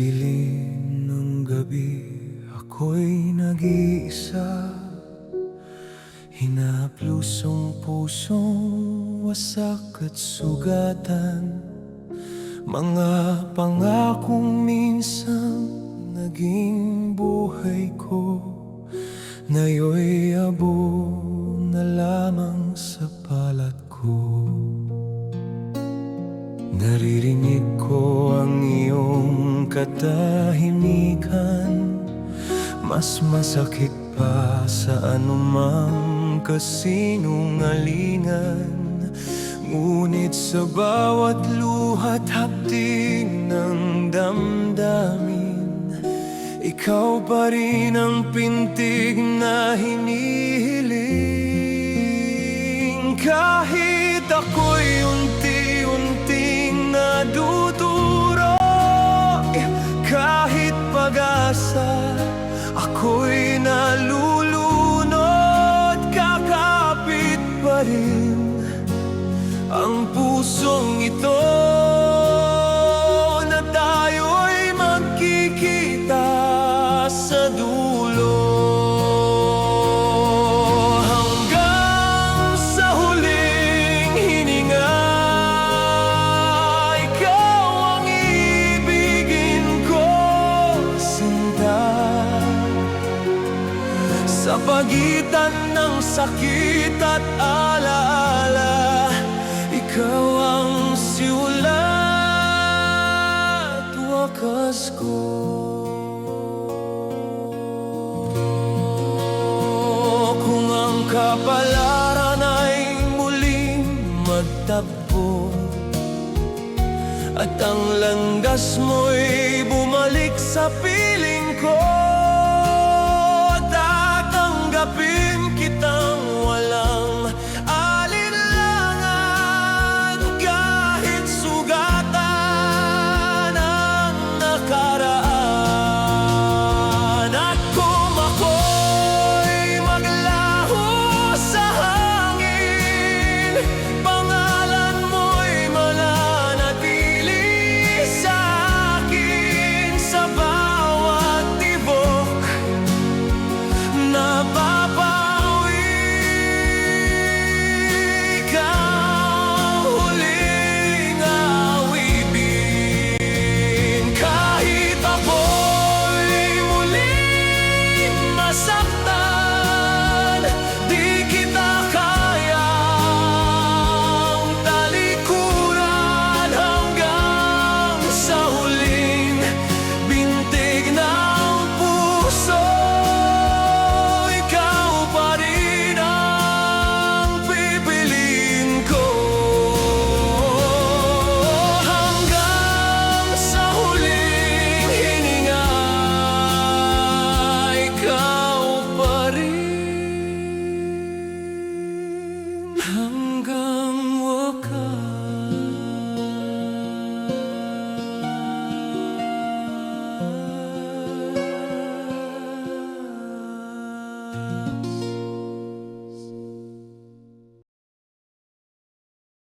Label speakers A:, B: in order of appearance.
A: dilim ng gabi, ako'y nag-iisa. Hinaplusong pusong wasak at sugatan, mga pangakong minsan naging buhay ko, ngayon'y abo na lamang sa balat ko. Naririnig ko ang iyong katahimikan, mas masakit pa sa anumang kasinungalingan. Ngunit sa bawat luha't hapting ng damdamin, ikaw pa rin ang pintig na hinihiling. Kahit ako'y unti-unting nadudurog, kahit pag-asa ako'y nalulunod, kakapit pa rin ang pusong ito na tayo'y magkikita sa dulo. Hanggang sa huling hininga, ikaw ang ibigin ko, sinta. Sa pagitan ng sakit at alaala, ikaw ang siulat wakas ko. Kung ang kapalaran ay muling magtagpo, at ang landas mo'y bumalik sa piling ko, tatanggapin kitang walang alinlangan, kahit sugatan ang nakaraan. At kung ako'y maglaho sa hangin, pangalan mo'y mananatili sa akin. Sa bawat tibok na papawi, ikaw huling awitin. Kahit ako'y muling masaktan, di kita kayang talikuran. Hanggang sa huling bintig ng puso, ikaw pa rin ang pipiliin ko. Hanggang sa huling hininga, ikaw pa rin hanggang wakas.